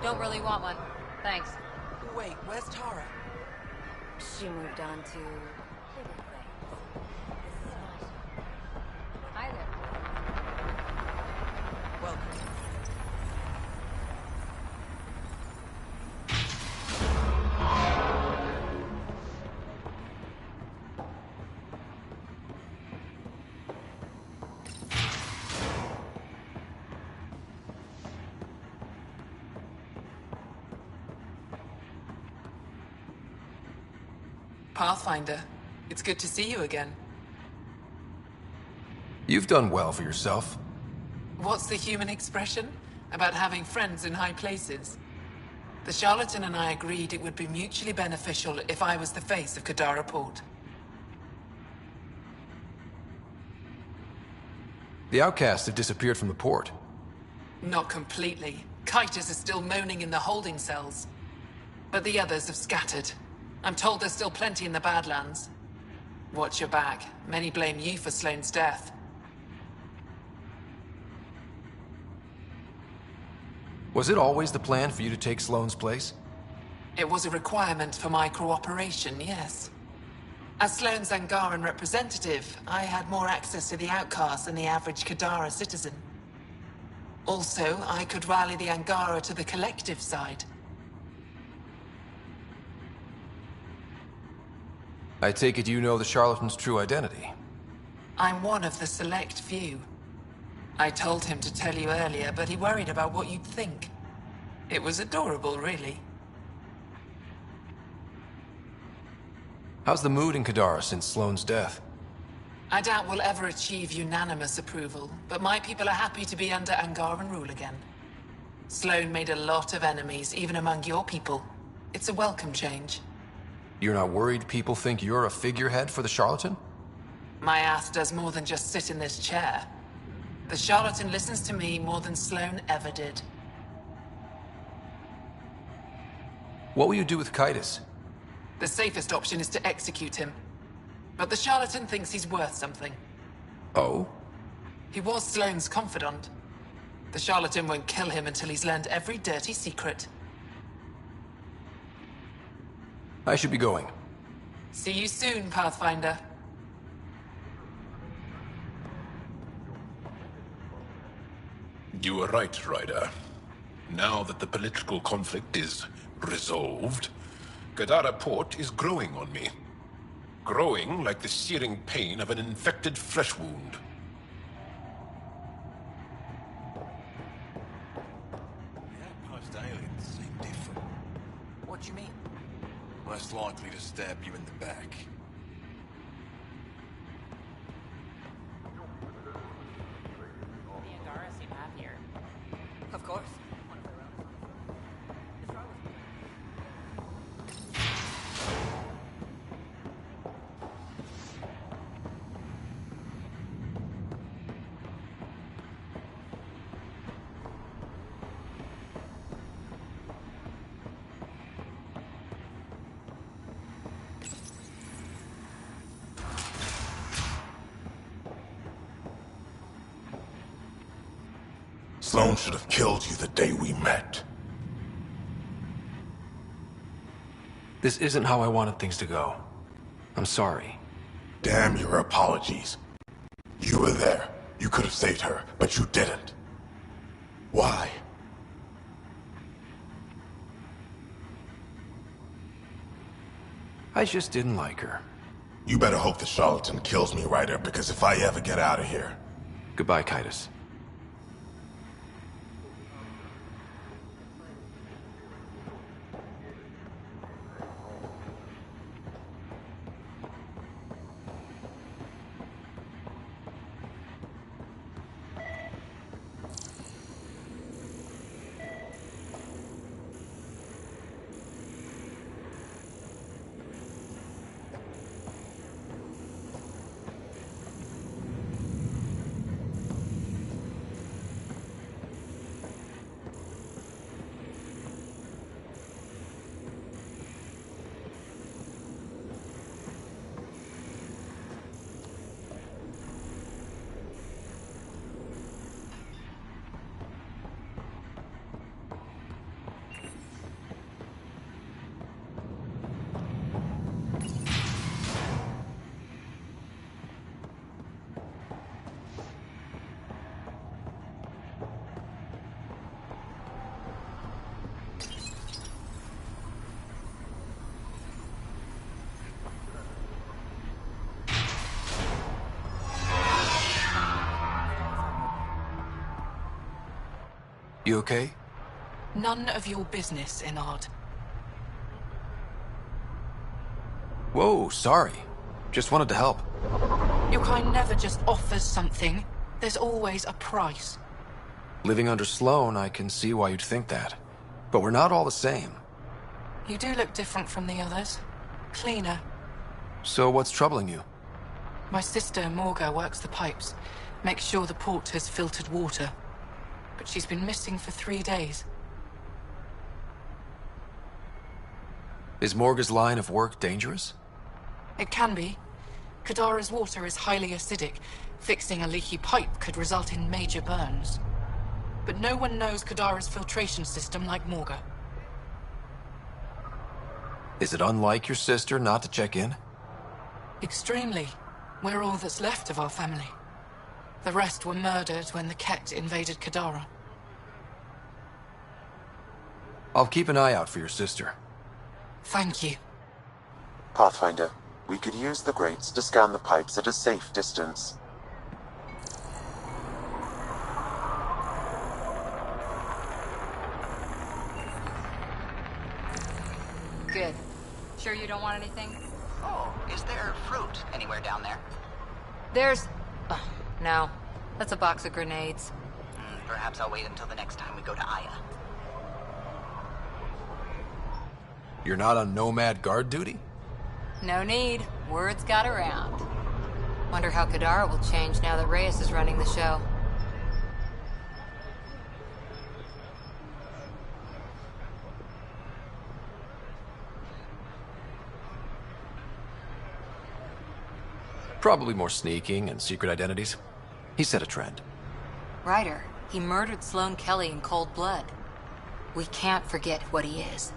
Don't really want one. Thanks. Wait, where's Tara? She moved on to bigger things. This is not... Hi there. Welcome. Pathfinder, it's good to see you again. You've done well for yourself. What's the human expression about having friends in high places? The charlatan and I agreed it would be mutually beneficial if I was the face of Kadara Port. The outcasts have disappeared from the port. Not completely. Kitus is still moaning in the holding cells. But the others have scattered. I'm told there's still plenty in the Badlands. Watch your back. Many blame you for Sloane's death. Was it always the plan for you to take Sloane's place? It was a requirement for my cooperation, yes. As Sloane's Angaran representative, I had more access to the outcasts than the average Kadara citizen. Also, I could rally the Angara to the collective side. I take it you know the charlatan's true identity. I'm one of the select few. I told him to tell you earlier, but he worried about what you'd think. It was adorable, really. How's the mood in Kadara since Sloane's death? I doubt we'll ever achieve unanimous approval, but my people are happy to be under Angaran rule again. Sloane made a lot of enemies, even among your people. It's a welcome change. You're not worried people think you're a figurehead for the charlatan? My ass does more than just sit in this chair. The charlatan listens to me more than Sloane ever did. What will you do with Kitus? The safest option is to execute him. But the charlatan thinks he's worth something. Oh? He was Sloane's confidant. The charlatan won't kill him until he's learned every dirty secret. I should be going. See you soon, Pathfinder. You were right, Ryder. Now that the political conflict is resolved, Kadara Port is growing on me. Growing like the searing pain of an infected flesh wound. The outpost aliens seem different. What do you mean? Less likely to stab you in the back. The Angara seem happier. Of course. Sloan should have killed you the day we met. This isn't how I wanted things to go. I'm sorry. Damn your apologies. You were there. You could have saved her, but you didn't. Why? I just didn't like her. You better hope the charlatan kills me, Ryder, because if I ever get out of here... Goodbye, Kitus. You okay? None of your business, Enard. Whoa, sorry. Just wanted to help. Your kind never just offers something. There's always a price. Living under Sloan, I can see why you'd think that. But we're not all the same. You do look different from the others. Cleaner. So what's troubling you? My sister, Morga, works the pipes. Makes sure the port has filtered water. But she's been missing for 3 days. Is Morga's line of work dangerous? It can be. Kadara's water is highly acidic. Fixing a leaky pipe could result in major burns. But no one knows Kadara's filtration system like Morga. Is it unlike your sister not to check in? Extremely. We're all that's left of our family. The rest were murdered when the Kett invaded Kadara. I'll keep an eye out for your sister. Thank you. Pathfinder, we could use the grates to scan the pipes at a safe distance. Good. Sure you don't want anything? Oh, is there fruit anywhere down there? There's... no. That's a box of grenades. Perhaps I'll wait until the next time we go to Aya. You're not on Nomad guard duty? No need. Word's got around. Wonder how Kadara will change now that Reyes is running the show. Probably more sneaking and secret identities. He set a trend. Ryder, he murdered Sloane Kelly in cold blood. We can't forget what he is.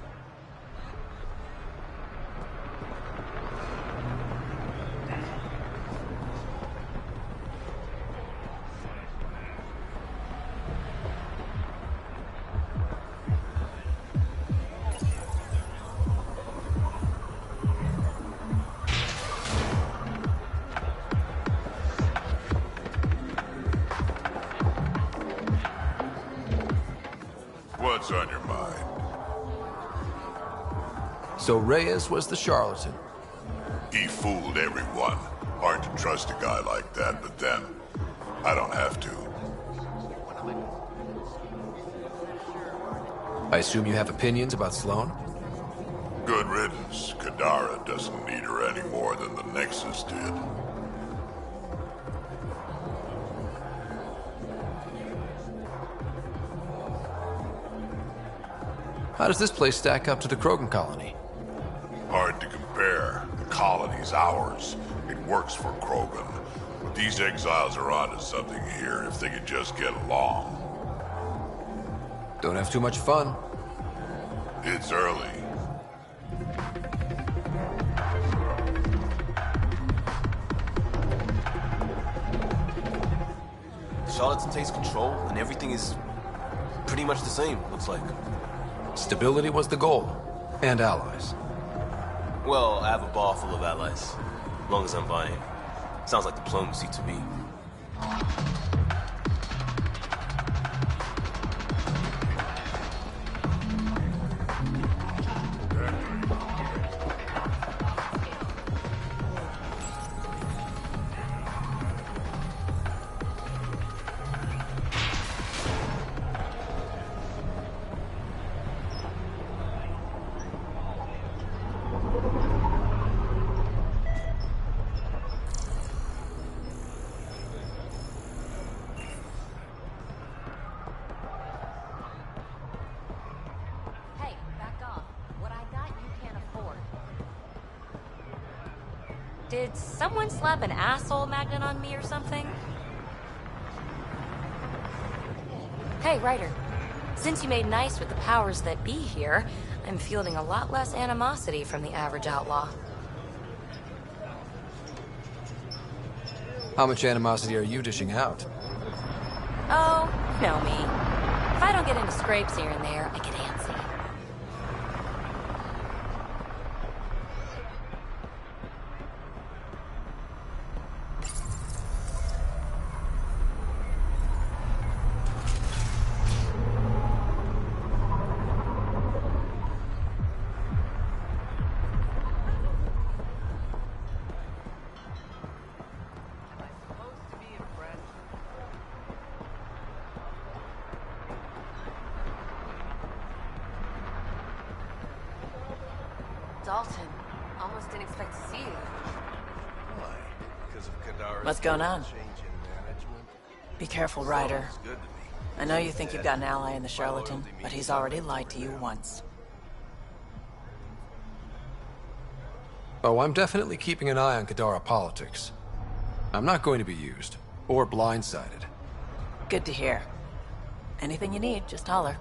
So Reyes was the charlatan. He fooled everyone. Hard to trust a guy like that, but then, I don't have to. I assume you have opinions about Sloane? Good riddance. Kadara doesn't need her any more than the Nexus did. How does this place stack up to the Krogan colony? Hard to compare. The colony's ours. It works for Krogan. But these exiles are onto something here if they could just get along. Don't have too much fun. It's early. Charlatan takes control, and everything is pretty much the same, looks like. Stability was the goal. And allies. Well, I have a bar full of allies. As long as I'm buying. Sounds like diplomacy to me. Did someone slap an asshole magnet on me or something? Hey, Ryder. Since you made nice with the powers that be here, I'm fielding a lot less animosity from the average outlaw. How much animosity are you dishing out? Oh, you know me. If I don't get into scrapes here and there, I get antsy. Dalton, almost didn't expect to see you. Why? Because of Kadara's What's going on? change in management? Be careful, Ryder. It's good to me. I know you think you've got an ally in the charlatan, but he's already lied to you once. Oh, I'm definitely keeping an eye on Kadara politics. I'm not going to be used, or blindsided. Good to hear. Anything you need, just holler.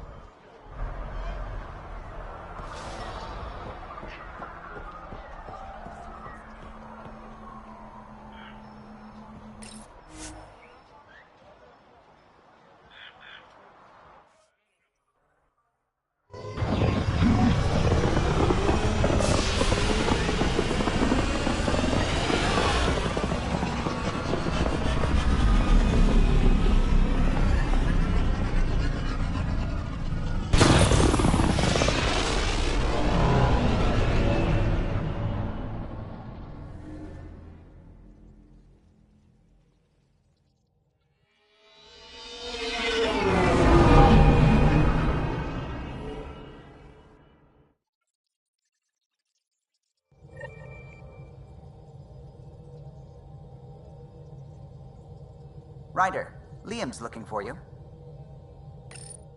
Ryder, Liam's looking for you.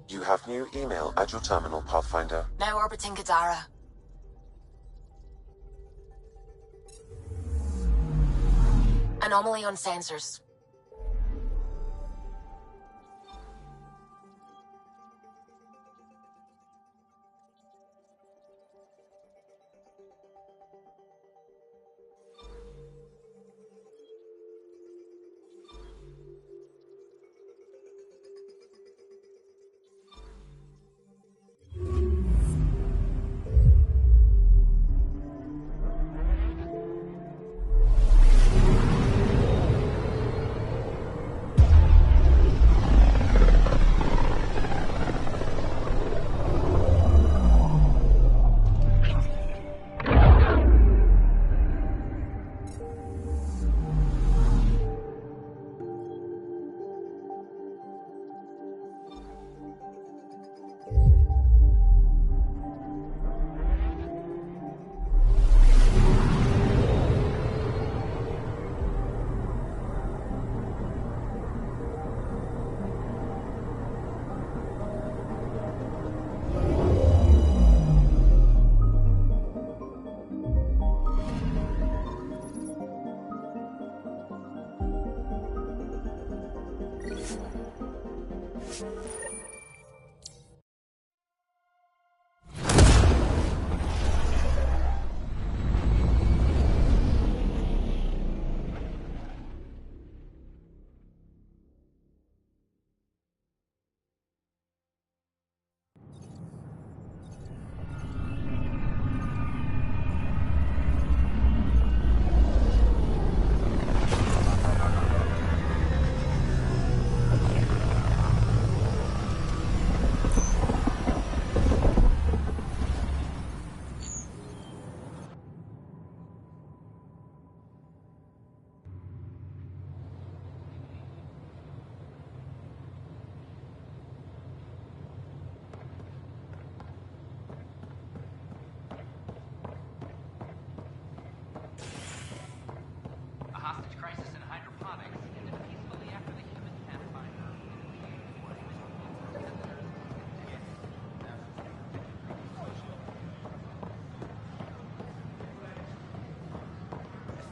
You have new email at your terminal, Pathfinder. Now orbiting Kadara. Anomaly on sensors.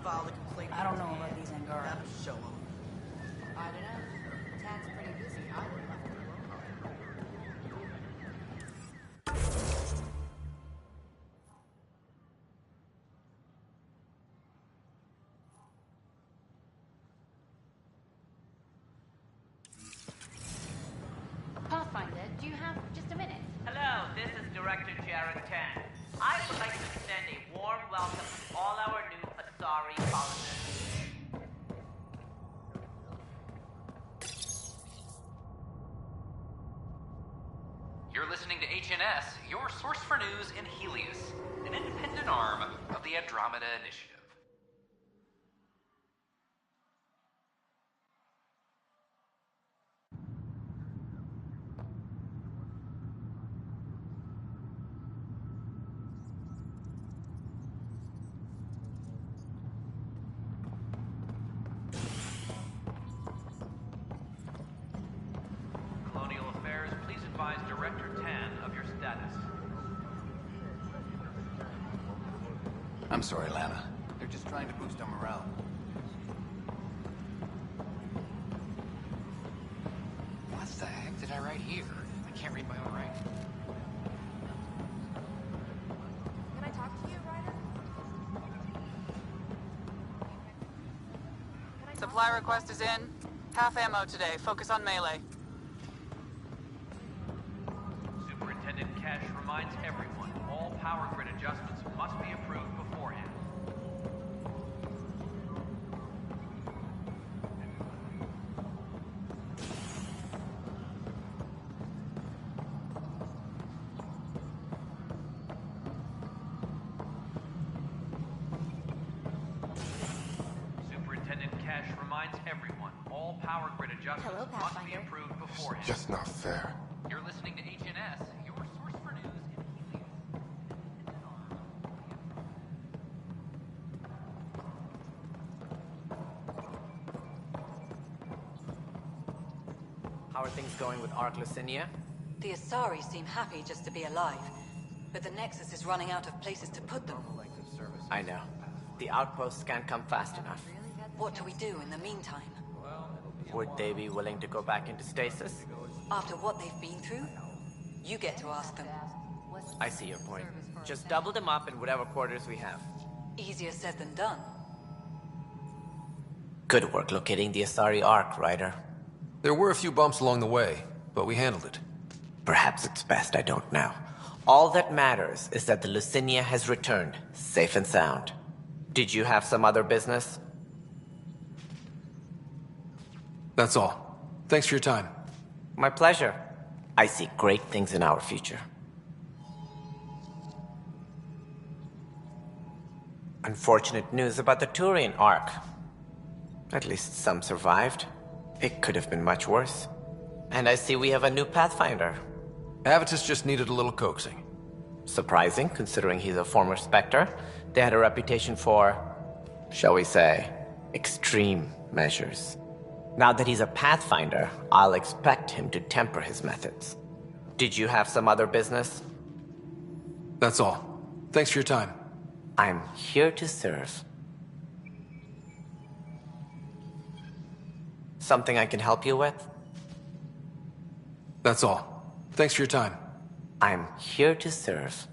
file the complaint. I don't know about these Angara. That'll show them. I don't know. Tad's pretty busy. I would love to. Pathfinder, do you have just a minute? Hello, this is Director Jared Tan. I would like to extend a warm welcome to all our new Asari colonists. You're listening to HNS, your source for news in Helios, an independent arm of the Andromeda Initiative. Colonial Affairs, please advise Director Tan of your status. I'm sorry, Lana. They're just trying to boost our morale. What the heck did I write here? I can't read my own writing. Can I talk to you, Ryder? Supply request is in. Half ammo today. Focus on melee. Superintendent Cash reminds everyone all power grid adjustments must be approved beforehand. Superintendent Cash reminds everyone all power grid adjustments must be approved beforehand. Just not fair. You're listening to HNS, your source for news in Helios. How are things going with Ark Lucinia? The Asari seem happy just to be alive, but the Nexus is running out of places to put them. I know. The outposts can't come fast enough. What do we do in the meantime? Would they be willing to go back into stasis? After what they've been through? You get to ask them. I see your point. Just double them up in whatever quarters we have. Easier said than done. Good work locating the Asari Ark, Ryder. There were a few bumps along the way, but we handled it. Perhaps it's best I don't now. All that matters is that the Lucinia has returned, safe and sound. Did you have some other business? That's all. Thanks for your time. My pleasure. I see great things in our future. Unfortunate news about the Turian Ark. At least some survived. It could have been much worse. And I see we have a new Pathfinder. Avitus just needed a little coaxing. Surprising, considering he's a former Spectre. They had a reputation for, shall we say, extreme measures. Now that he's a Pathfinder, I'll expect him to temper his methods. Did you have some other business? That's all. Thanks for your time. I'm here to serve. Something I can help you with? That's all. Thanks for your time. I'm here to serve.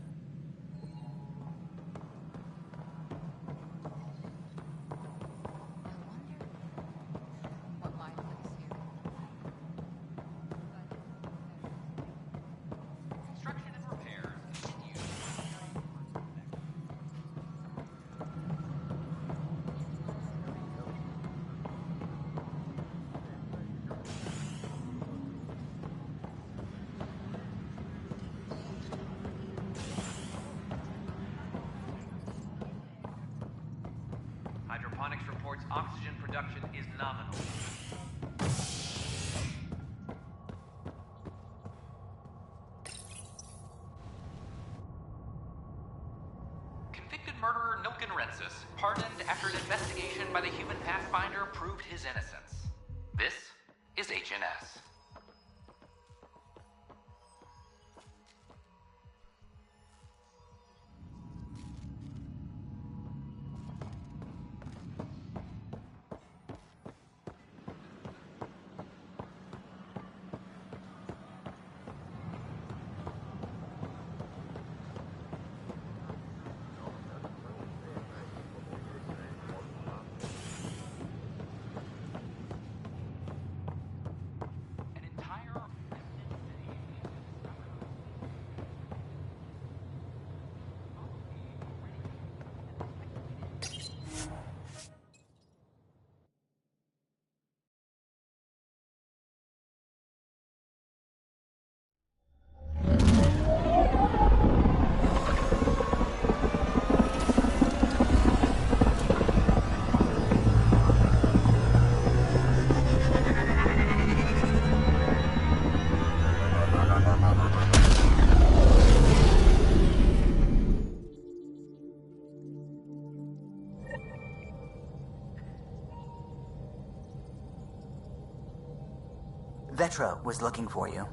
Hydroponics reports oxygen production is nominal. Convicted murderer Nilken Rensis, pardoned after an investigation by the human Pathfinder proved his innocence. This is HNS. Vetra was looking for you.